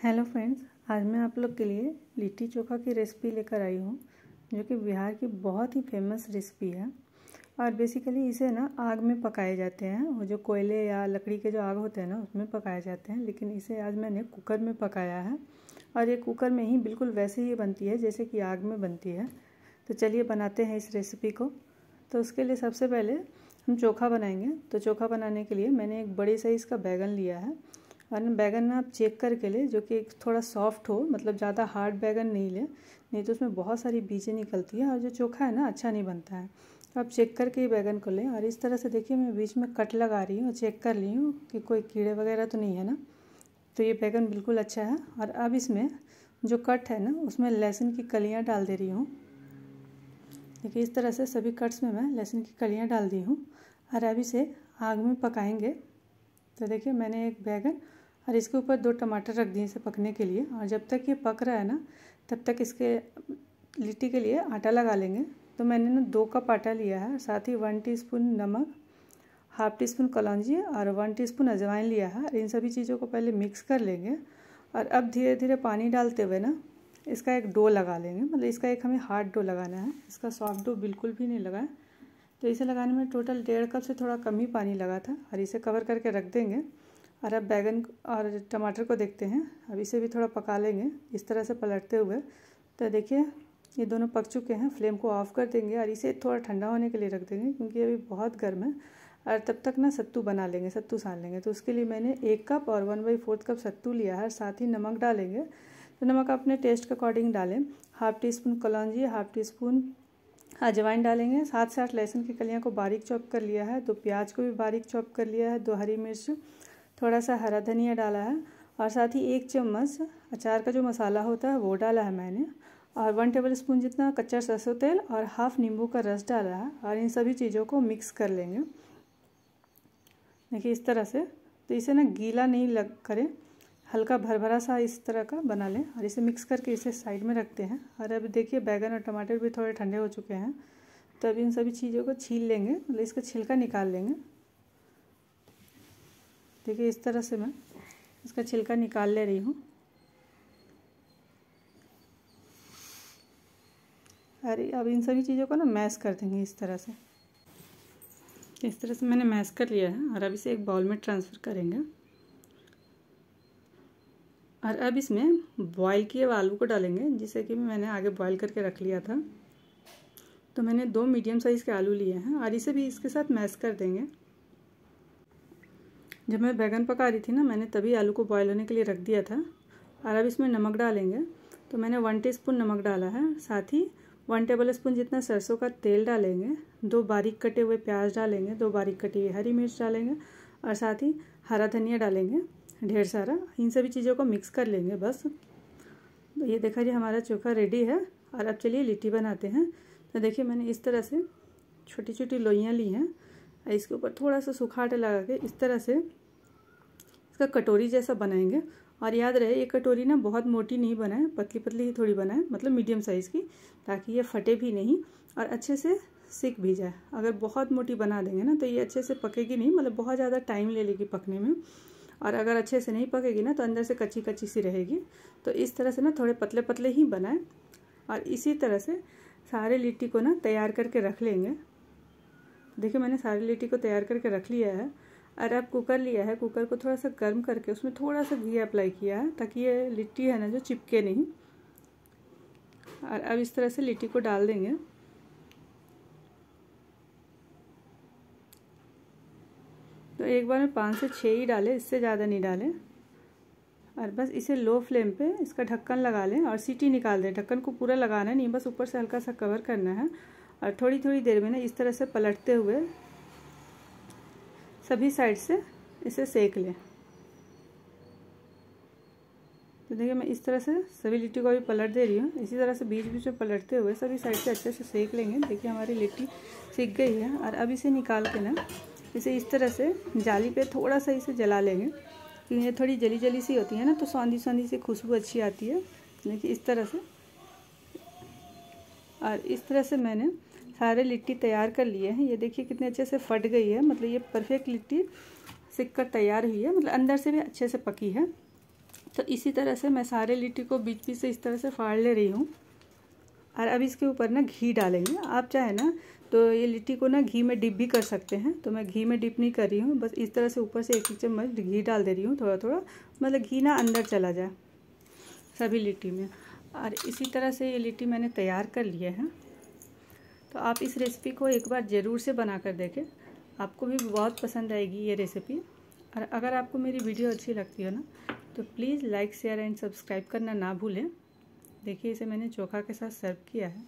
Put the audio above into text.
Hello friends, आज मैं आप लोग के लिए लिट्टी चोखा की रेसिपी लेकर आई हूँ, जो कि बिहार की बहुत ही फेमस रेसिपी है। और बेसिकली इसे ना आग में पकाए जाते हैं, वो जो कोयले या लकड़ी के जो आग होते हैं ना उसमें पकाए जाते हैं, लेकिन इसे आज मैंने कुकर में पकाया है। और ये कुकर में ही बिल्कुल वैसे ही बनती है जैसे कि आग में बनती है। तो चलिए बनाते हैं इस रेसिपी को। तो उसके लिए सबसे पहले हम चोखा बनाएंगे। तो चोखा बनाने के लिए मैंने एक बड़ी साइज़ का बैगन लिया है। और बैगन ना आप चेक करके ले, जो कि थोड़ा सॉफ्ट हो, मतलब ज़्यादा हार्ड बैगन नहीं ले, नहीं तो उसमें बहुत सारी बीजें निकलती है और जो चोखा है ना अच्छा नहीं बनता है। तो आप चेक करके ही बैगन को लें। और इस तरह से देखिए मैं बीच में कट लगा रही हूँ, चेक कर ली हूँ कि कोई कीड़े वगैरह तो नहीं है ना। तो ये बैगन बिल्कुल अच्छा है। और अब इसमें जो कट है ना उसमें लहसुन की कलियाँ डाल दे रही हूँ। देखिए इस तरह से सभी कट्स में मैं लहसुन की कलियाँ डाल दी हूँ। और अब इसे आग में पकाएंगे। तो देखिए मैंने एक बैगन और इसके ऊपर 2 टमाटर रख दिए इसे पकने के लिए। और जब तक ये पक रहा है ना तब तक इसके लिट्टी के लिए आटा लगा लेंगे। तो मैंने ना 2 कप आटा लिया है, साथ ही 1 टीस्पून नमक, हाफ टीस्पून कलौंजी और 1 टीस्पून अजवाइन लिया है। इन सभी चीज़ों को पहले मिक्स कर लेंगे। और अब धीरे धीरे पानी डालते हुए ना इसका एक डो लगा लेंगे, मतलब इसका एक हमें हार्ड डो लगाना है। इसका सॉफ्ट डो बिल्कुल भी नहीं लगा। तो इसे लगाने में टोटल 1.5 कप से थोड़ा कम ही पानी लगा था। और इसे कवर करके रख देंगे। और अब बैगन और टमाटर को देखते हैं। अब इसे भी थोड़ा पका लेंगे इस तरह से पलटते हुए। तो देखिए ये दोनों पक चुके हैं। फ्लेम को ऑफ कर देंगे और इसे थोड़ा ठंडा होने के लिए रख देंगे, क्योंकि अभी बहुत गर्म है। और तब तक ना सत्तू बना लेंगे, सत्तू सान लेंगे। तो उसके लिए मैंने 1 कप और 1/4 कप सत्तू लिया है। साथ ही नमक डालेंगे। तो नमक अपने टेस्ट के अकॉर्डिंग डालें। हाफ टीस्पून कलौंजी, हाफ टीस्पून अजवाइन डालेंगे। साथ साथ लहसुन की कलियाँ को बारीक चॉप कर लिया है। 2 प्याज को भी बारीक चॉप कर लिया है। 2 हरी मिर्च, थोड़ा सा हरा धनिया डाला है। और साथ ही 1 चम्मच अचार का जो मसाला होता है वो डाला है मैंने। और 1 टेबलस्पून जितना कच्चा सरसों तेल और हाफ नींबू का रस डाला है। और इन सभी चीज़ों को मिक्स कर लेंगे। देखिए इस तरह से। तो इसे ना गीला नहीं लग करें, हल्का भरभरा सा इस तरह का बना लें। और इसे मिक्स करके इसे साइड में रखते हैं। और अब देखिए बैगन और टमाटर भी थोड़े ठंडे हो चुके हैं। तो अब इन सभी चीज़ों को छील लेंगे, मतलब इसका छिलका निकाल लेंगे। देखिए इस तरह से मैं इसका छिलका निकाल ले रही हूँ। अरे अब इन सभी चीज़ों को ना मैश कर देंगे इस तरह से। इस तरह से मैंने मैश कर लिया है। और अब इसे एक बाउल में ट्रांसफ़र करेंगे। और अब इसमें बॉईल किए हुए आलू को डालेंगे, जिसे कि मैंने आगे बॉईल करके रख लिया था। तो मैंने 2 मीडियम साइज़ के आलू लिए हैं और इसे भी इसके साथ मैश कर देंगे। जब मैं बैगन पका रही थी ना मैंने तभी आलू को बॉईल होने के लिए रख दिया था। और अब इसमें नमक डालेंगे। तो मैंने 1 टीस्पून नमक डाला है। साथ ही 1 टेबलस्पून जितना सरसों का तेल डालेंगे। 2 बारीक कटे हुए प्याज डालेंगे। 2 बारीक कटी हुई हरी मिर्च डालेंगे। और साथ ही हरा धनिया डालेंगे ढेर सारा। इन सभी चीज़ों को मिक्स कर लेंगे बस। तो ये देखा जी हमारा चोखा रेडी है। और अब चलिए लिट्टी बनाते हैं। तो देखिए मैंने इस तरह से छोटी छोटी लोइयाँ ली हैं। इसके ऊपर थोड़ा सा सूखा आटा लगा के इस तरह से इसका कटोरी जैसा बनाएंगे। और याद रहे ये कटोरी ना बहुत मोटी नहीं बनाए, पतली पतली ही थोड़ी बनाए, मतलब मीडियम साइज़ की, ताकि ये फटे भी नहीं और अच्छे से सिक भी जाए। अगर बहुत मोटी बना देंगे ना तो ये अच्छे से पकेगी नहीं, मतलब बहुत ज़्यादा टाइम ले लेगी पकने में। और अगर अच्छे से नहीं पकेगी ना तो अंदर से कच्ची कच्ची सी रहेगी। तो इस तरह से ना थोड़े पतले पतले ही बनाएं। और इसी तरह से सारे लिट्टी को ना तैयार करके रख लेंगे। देखिए मैंने सारी लिट्टी को तैयार करके रख लिया है। और अब कुकर लिया है, कुकर को थोड़ा सा गर्म करके उसमें थोड़ा सा घी अप्लाई किया है, ताकि ये लिट्टी है ना जो चिपके नहीं। और अब इस तरह से लिट्टी को डाल देंगे। तो एक बार में 5 से 6 ही डालें, इससे ज़्यादा नहीं डालें। और बस इसे लो फ्लेम पे इसका ढक्कन लगा लें और सीटी निकाल दें। ढक्कन को पूरा लगाना नहीं, बस ऊपर से हल्का सा कवर करना है। और थोड़ी थोड़ी देर में ना इस तरह से पलटते हुए सभी साइड से इसे सेक लें। तो देखिए मैं इस तरह से सभी लिट्टी को अभी पलट दे रही हूँ। इसी तरह से बीच बीच में पलटते हुए सभी साइड से अच्छे से सेक लेंगे। देखिए हमारी लिट्टी सीख गई है। और अब इसे निकाल के ना इसे इस तरह से जाली पे थोड़ा सा इसे जला लेंगे, क्योंकि ये थोड़ी जली जली सी होती है ना, तो सौंधी सौंधी सी खुशबू अच्छी आती है। देखिए इस तरह से। और इस तरह से मैंने सारे लिट्टी तैयार कर लिए हैं। ये देखिए कितने अच्छे से फट गई है, मतलब ये परफेक्ट लिट्टी सिक कर तैयार हुई है, मतलब अंदर से भी अच्छे से पकी है। तो इसी तरह से मैं सारे लिट्टी को बीच बीच से इस तरह से फाड़ ले रही हूँ। और अब इसके ऊपर ना घी डालेंगे। आप चाहे ना तो ये लिट्टी को ना घी में डिप भी कर सकते हैं, तो मैं घी में डिप नहीं कर रही हूँ, बस इस तरह से ऊपर से 1 चम्मच घी डाल दे रही हूँ, थोड़ा थोड़ा, मतलब घी ना अंदर चला जाए सभी लिट्टी में। और इसी तरह से ये लिट्टी मैंने तैयार कर लिए हैं। तो आप इस रेसिपी को एक बार ज़रूर से बना कर देखें, आपको भी बहुत पसंद आएगी ये रेसिपी। और अगर आपको मेरी वीडियो अच्छी लगती है ना तो please like share and subscribe करना ना भूलें। देखिए इसे मैंने चोखा के साथ सर्व किया है।